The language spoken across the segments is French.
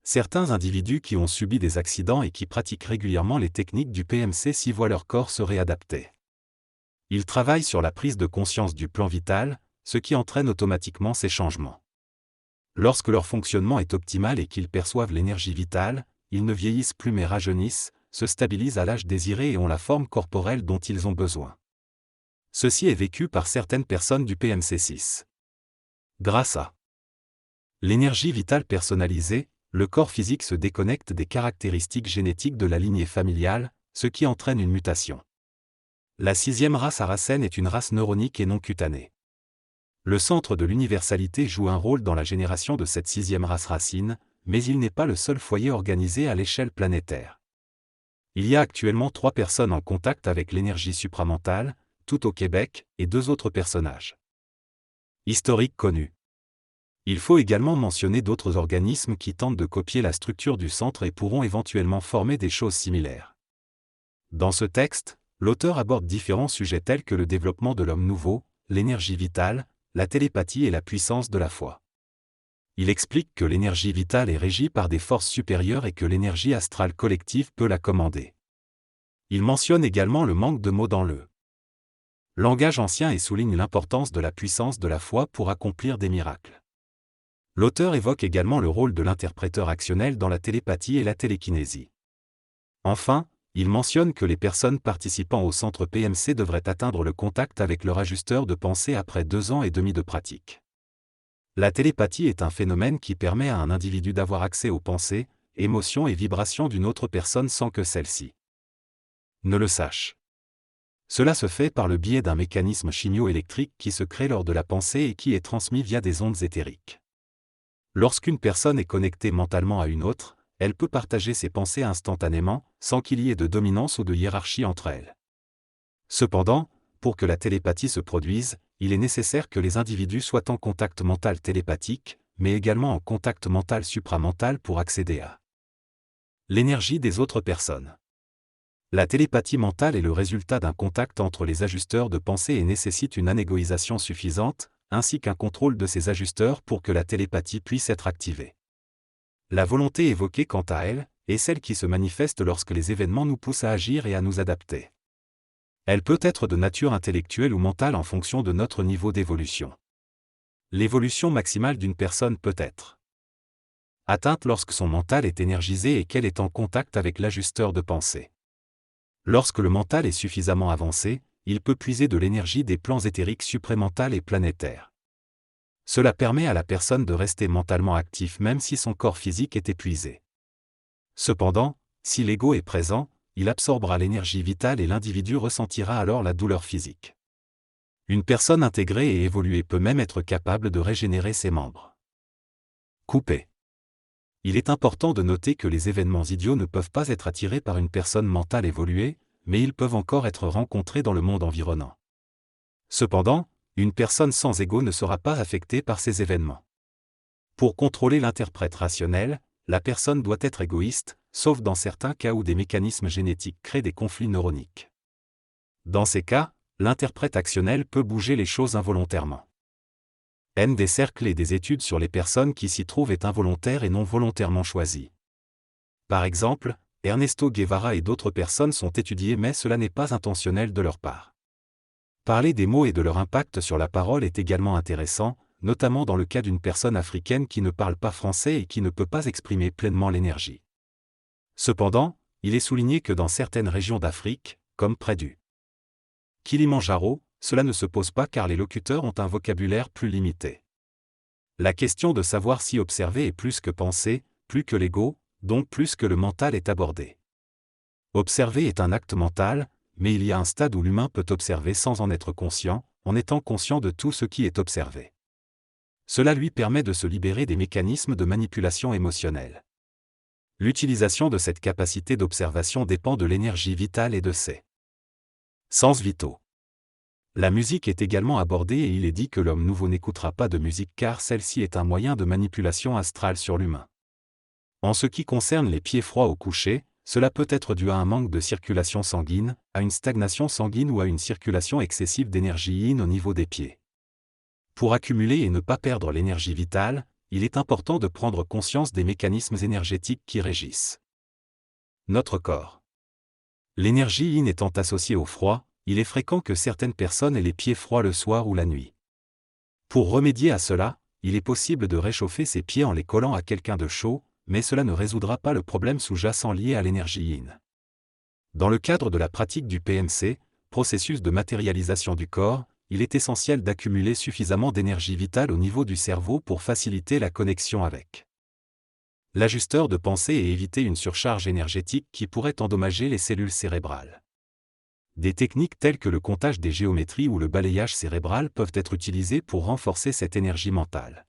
Certains individus qui ont subi des accidents et qui pratiquent régulièrement les techniques du PMC6 voient leur corps se réadapter. Ils travaillent sur la prise de conscience du plan vital, ce qui entraîne automatiquement ces changements. Lorsque leur fonctionnement est optimal et qu'ils perçoivent l'énergie vitale, ils ne vieillissent plus mais rajeunissent, se stabilisent à l'âge désiré et ont la forme corporelle dont ils ont besoin. Ceci est vécu par certaines personnes du PMC6. Grâce à l'énergie vitale personnalisée, le corps physique se déconnecte des caractéristiques génétiques de la lignée familiale, ce qui entraîne une mutation. La 6e race aracène est une race neuronique et non cutanée. Le centre de l'universalité joue un rôle dans la génération de cette 6e race racine, mais il n'est pas le seul foyer organisé à l'échelle planétaire. Il y a actuellement 3 personnes en contact avec l'énergie supramentale, tout au Québec, et 2 autres personnages historiques connus. Il faut également mentionner d'autres organismes qui tentent de copier la structure du centre et pourront éventuellement former des choses similaires. Dans ce texte, l'auteur aborde différents sujets tels que le développement de l'homme nouveau, l'énergie vitale, la télépathie et la puissance de la foi. Il explique que l'énergie vitale est régie par des forces supérieures et que l'énergie astrale collective peut la commander. Il mentionne également le manque de mots dans le langage ancien et souligne l'importance de la puissance de la foi pour accomplir des miracles. L'auteur évoque également le rôle de l'interpréteur actionnel dans la télépathie et la télékinésie. Enfin, il mentionne que les personnes participant au centre PMC devraient atteindre le contact avec leur ajusteur de pensée après 2 ans et demi de pratique. La télépathie est un phénomène qui permet à un individu d'avoir accès aux pensées, émotions et vibrations d'une autre personne sans que celle-ci ne le sache. Cela se fait par le biais d'un mécanisme chimio-électrique qui se crée lors de la pensée et qui est transmis via des ondes éthériques. Lorsqu'une personne est connectée mentalement à une autre, elle peut partager ses pensées instantanément, sans qu'il y ait de dominance ou de hiérarchie entre elles. Cependant, pour que la télépathie se produise, il est nécessaire que les individus soient en contact mental télépathique, mais également en contact mental supramental pour accéder à l'énergie des autres personnes. La télépathie mentale est le résultat d'un contact entre les ajusteurs de pensée et nécessite une anégoïsation suffisante, ainsi qu'un contrôle de ces ajusteurs pour que la télépathie puisse être activée. La volonté évoquée quant à elle, est celle qui se manifeste lorsque les événements nous poussent à agir et à nous adapter. Elle peut être de nature intellectuelle ou mentale en fonction de notre niveau d'évolution. L'évolution maximale d'une personne peut être atteinte lorsque son mental est énergisé et qu'elle est en contact avec l'ajusteur de pensée. Lorsque le mental est suffisamment avancé, il peut puiser de l'énergie des plans éthériques supramentales et planétaires. Cela permet à la personne de rester mentalement actif même si son corps physique est épuisé. Cependant, si l'ego est présent, il absorbera l'énergie vitale et l'individu ressentira alors la douleur physique. Une personne intégrée et évoluée peut même être capable de régénérer ses membres coupés. Il est important de noter que les événements idiots ne peuvent pas être attirés par une personne mentale évoluée, mais ils peuvent encore être rencontrés dans le monde environnant. Cependant, une personne sans ego ne sera pas affectée par ces événements. Pour contrôler l'interprète rationnel, la personne doit être égoïste, sauf dans certains cas où des mécanismes génétiques créent des conflits neuroniques. Dans ces cas, l'interprète actionnel peut bouger les choses involontairement. Des cercles et des études sur les personnes qui s'y trouvent est involontaire et non volontairement choisie. Par exemple, Ernesto Guevara et d'autres personnes sont étudiées mais cela n'est pas intentionnel de leur part. Parler des mots et de leur impact sur la parole est également intéressant, notamment dans le cas d'une personne africaine qui ne parle pas français et qui ne peut pas exprimer pleinement l'énergie. Cependant, il est souligné que dans certaines régions d'Afrique, comme près du Kilimandjaro, cela ne se pose pas car les locuteurs ont un vocabulaire plus limité. La question de savoir si observer est plus que penser, plus que l'ego, donc plus que le mental est abordée. Observer est un acte mental, mais il y a un stade où l'humain peut observer sans en être conscient, en étant conscient de tout ce qui est observé. Cela lui permet de se libérer des mécanismes de manipulation émotionnelle. L'utilisation de cette capacité d'observation dépend de l'énergie vitale et de ses sens vitaux. La musique est également abordée et il est dit que l'homme nouveau n'écoutera pas de musique car celle-ci est un moyen de manipulation astrale sur l'humain. En ce qui concerne les pieds froids au coucher, cela peut être dû à un manque de circulation sanguine, à une stagnation sanguine ou à une circulation excessive d'énergie yin au niveau des pieds. Pour accumuler et ne pas perdre l'énergie vitale, il est important de prendre conscience des mécanismes énergétiques qui régissent notre corps. L'énergie yin étant associée au froid, il est fréquent que certaines personnes aient les pieds froids le soir ou la nuit. Pour remédier à cela, il est possible de réchauffer ses pieds en les collant à quelqu'un de chaud, mais cela ne résoudra pas le problème sous-jacent lié à l'énergie yin. Dans le cadre de la pratique du PMC, processus de matérialisation du corps, il est essentiel d'accumuler suffisamment d'énergie vitale au niveau du cerveau pour faciliter la connexion avec l'ajusteur de pensée et éviter une surcharge énergétique qui pourrait endommager les cellules cérébrales. Des techniques telles que le comptage des géométries ou le balayage cérébral peuvent être utilisées pour renforcer cette énergie mentale.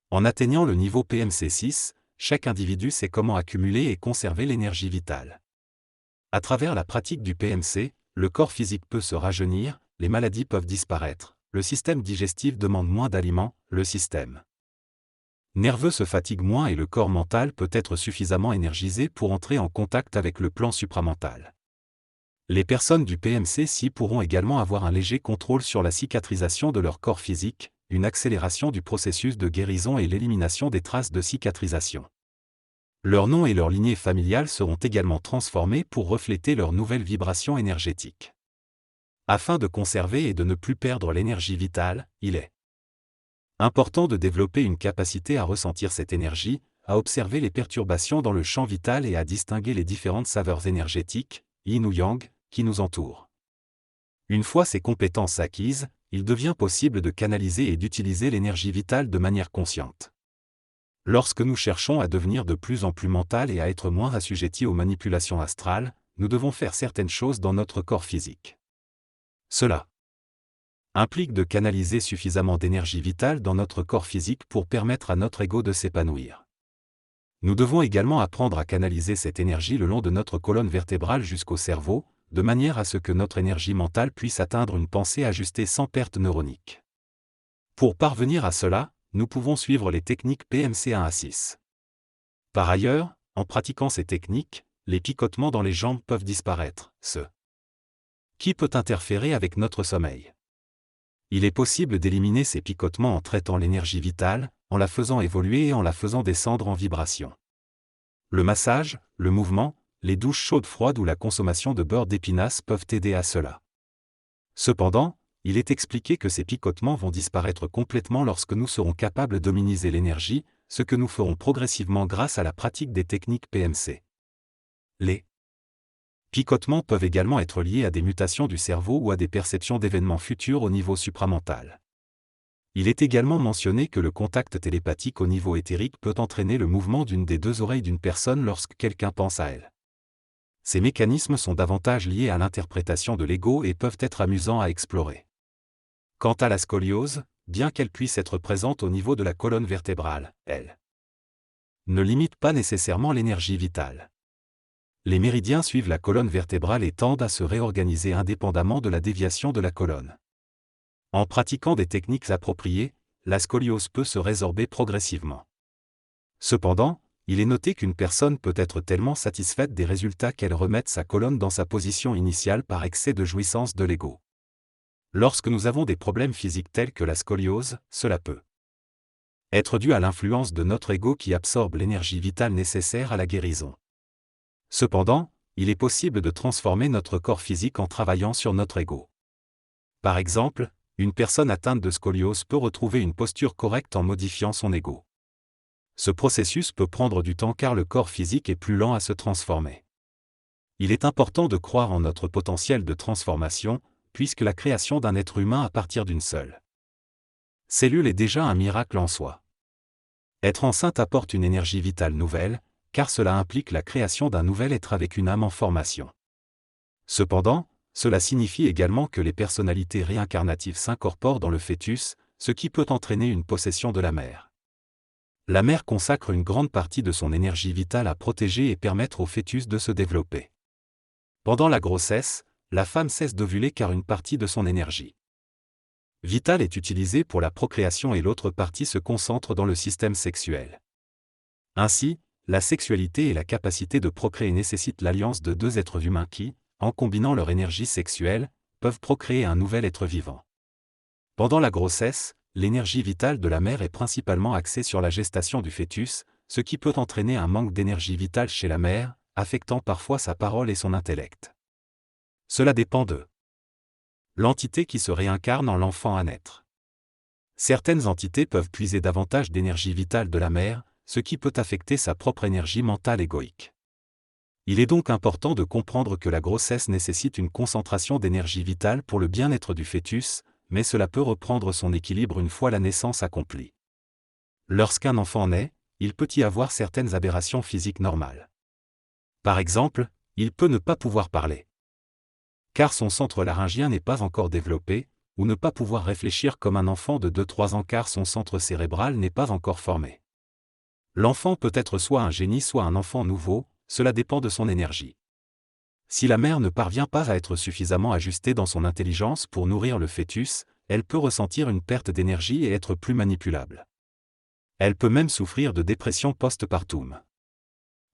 En atteignant le niveau PMC 6, chaque individu sait comment accumuler et conserver l'énergie vitale. À travers la pratique du PMC, le corps physique peut se rajeunir, les maladies peuvent disparaître, le système digestif demande moins d'aliments, le système nerveux se fatigue moins et le corps mental peut être suffisamment énergisé pour entrer en contact avec le plan supramental. Les personnes du PMC pourront également avoir un léger contrôle sur la cicatrisation de leur corps physique, une accélération du processus de guérison et l'élimination des traces de cicatrisation. Leur nom et leur lignée familiale seront également transformés pour refléter leur nouvelle vibration énergétique. Afin de conserver et de ne plus perdre l'énergie vitale, il est important de développer une capacité à ressentir cette énergie, à observer les perturbations dans le champ vital et à distinguer les différentes saveurs énergétiques, yin ou yang, qui nous entourent. Une fois ces compétences acquises, il devient possible de canaliser et d'utiliser l'énergie vitale de manière consciente. Lorsque nous cherchons à devenir de plus en plus mental et à être moins assujettis aux manipulations astrales, nous devons faire certaines choses dans notre corps physique. Cela implique de canaliser suffisamment d'énergie vitale dans notre corps physique pour permettre à notre ego de s'épanouir. Nous devons également apprendre à canaliser cette énergie le long de notre colonne vertébrale jusqu'au cerveau, de manière à ce que notre énergie mentale puisse atteindre une pensée ajustée sans perte neuronique. Pour parvenir à cela, nous pouvons suivre les techniques PMC 1 à 6. Par ailleurs, en pratiquant ces techniques, les picotements dans les jambes peuvent disparaître, ce qui peut interférer avec notre sommeil. Il est possible d'éliminer ces picotements en traitant l'énergie vitale, en la faisant évoluer et en la faisant descendre en vibration. Le massage, le mouvement, les douches chaudes-froides ou la consommation de beurre d'épinasse peuvent aider à cela. Cependant, il est expliqué que ces picotements vont disparaître complètement lorsque nous serons capables d'hominiser l'énergie, ce que nous ferons progressivement grâce à la pratique des techniques PMC. Les picotements peuvent également être liés à des mutations du cerveau ou à des perceptions d'événements futurs au niveau supramental. Il est également mentionné que le contact télépathique au niveau éthérique peut entraîner le mouvement d'une des deux oreilles d'une personne lorsque quelqu'un pense à elle. Ces mécanismes sont davantage liés à l'interprétation de l'ego et peuvent être amusants à explorer. Quant à la scoliose, bien qu'elle puisse être présente au niveau de la colonne vertébrale, elle ne limite pas nécessairement l'énergie vitale. Les méridiens suivent la colonne vertébrale et tendent à se réorganiser indépendamment de la déviation de la colonne. En pratiquant des techniques appropriées, la scoliose peut se résorber progressivement. Cependant, il est noté qu'une personne peut être tellement satisfaite des résultats qu'elle remette sa colonne dans sa position initiale par excès de jouissance de l'ego. Lorsque nous avons des problèmes physiques tels que la scoliose, cela peut être dû à l'influence de notre ego qui absorbe l'énergie vitale nécessaire à la guérison. Cependant, il est possible de transformer notre corps physique en travaillant sur notre ego. Par exemple, une personne atteinte de scoliose peut retrouver une posture correcte en modifiant son ego. Ce processus peut prendre du temps car le corps physique est plus lent à se transformer. Il est important de croire en notre potentiel de transformation, puisque la création d'un être humain à partir d'une seule cellule est déjà un miracle en soi. Être enceinte apporte une énergie vitale nouvelle, car cela implique la création d'un nouvel être avec une âme en formation. Cependant, cela signifie également que les personnalités réincarnatives s'incorporent dans le fœtus, ce qui peut entraîner une possession de la mère. La mère consacre une grande partie de son énergie vitale à protéger et permettre au fœtus de se développer. Pendant la grossesse, la femme cesse d'ovuler car une partie de son énergie vitale est utilisée pour la procréation et l'autre partie se concentre dans le système sexuel. Ainsi, la sexualité et la capacité de procréer nécessitent l'alliance de deux êtres humains qui, en combinant leur énergie sexuelle, peuvent procréer un nouvel être vivant. Pendant la grossesse, l'énergie vitale de la mère est principalement axée sur la gestation du fœtus, ce qui peut entraîner un manque d'énergie vitale chez la mère, affectant parfois sa parole et son intellect. Cela dépend de l'entité qui se réincarne en l'enfant à naître. Certaines entités peuvent puiser davantage d'énergie vitale de la mère, ce qui peut affecter sa propre énergie mentale égoïque. Il est donc important de comprendre que la grossesse nécessite une concentration d'énergie vitale pour le bien-être du fœtus, mais cela peut reprendre son équilibre une fois la naissance accomplie. Lorsqu'un enfant naît, il peut y avoir certaines aberrations physiques normales. Par exemple, il peut ne pas pouvoir parler, car son centre laryngien n'est pas encore développé, ou ne pas pouvoir réfléchir comme un enfant de 2-3 ans car son centre cérébral n'est pas encore formé. L'enfant peut être soit un génie soit un enfant nouveau, cela dépend de son énergie. Si la mère ne parvient pas à être suffisamment ajustée dans son intelligence pour nourrir le fœtus, elle peut ressentir une perte d'énergie et être plus manipulable. Elle peut même souffrir de dépression post-partum.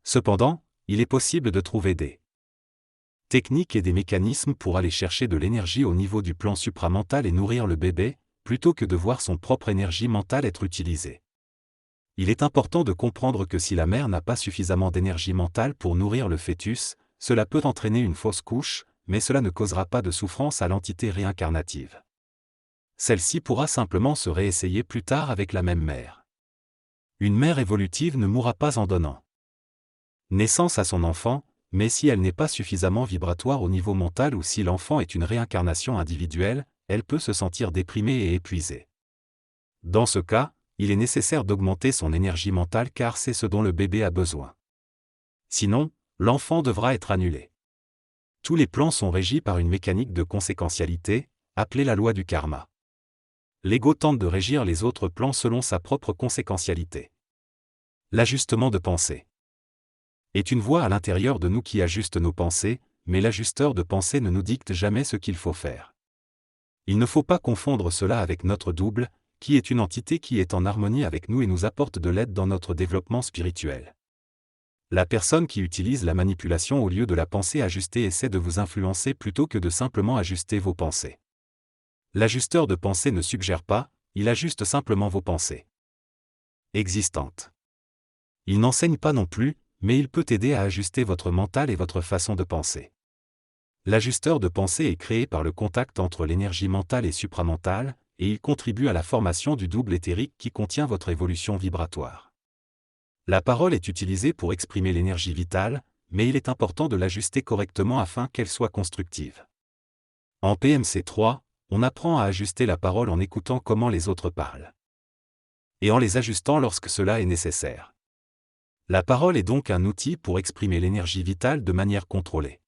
Cependant, il est possible de trouver des techniques et des mécanismes pour aller chercher de l'énergie au niveau du plan supramental et nourrir le bébé, plutôt que de voir son propre énergie mentale être utilisée. Il est important de comprendre que si la mère n'a pas suffisamment d'énergie mentale pour nourrir le fœtus, cela peut entraîner une fausse couche, mais cela ne causera pas de souffrance à l'entité réincarnative. Celle-ci pourra simplement se réessayer plus tard avec la même mère. Une mère évolutive ne mourra pas en donnant naissance à son enfant, mais si elle n'est pas suffisamment vibratoire au niveau mental ou si l'enfant est une réincarnation individuelle, elle peut se sentir déprimée et épuisée. Dans ce cas, il est nécessaire d'augmenter son énergie mentale car c'est ce dont le bébé a besoin. Sinon, l'enfant devra être annulé. Tous les plans sont régis par une mécanique de conséquentialité, appelée la loi du karma. L'ego tente de régir les autres plans selon sa propre conséquentialité. L'ajustement de pensée est une voie à l'intérieur de nous qui ajuste nos pensées, mais l'ajusteur de pensée ne nous dicte jamais ce qu'il faut faire. Il ne faut pas confondre cela avec notre double, qui est une entité qui est en harmonie avec nous et nous apporte de l'aide dans notre développement spirituel. La personne qui utilise la manipulation au lieu de la pensée ajustée essaie de vous influencer plutôt que de simplement ajuster vos pensées. L'ajusteur de pensée ne suggère pas, il ajuste simplement vos pensées existantes. Il n'enseigne pas non plus, mais il peut aider à ajuster votre mental et votre façon de penser. L'ajusteur de pensée est créé par le contact entre l'énergie mentale et supramentale, et il contribue à la formation du double éthérique qui contient votre évolution vibratoire. La parole est utilisée pour exprimer l'énergie vitale, mais il est important de l'ajuster correctement afin qu'elle soit constructive. En PMC 3, on apprend à ajuster la parole en écoutant comment les autres parlent, et en les ajustant lorsque cela est nécessaire. La parole est donc un outil pour exprimer l'énergie vitale de manière contrôlée.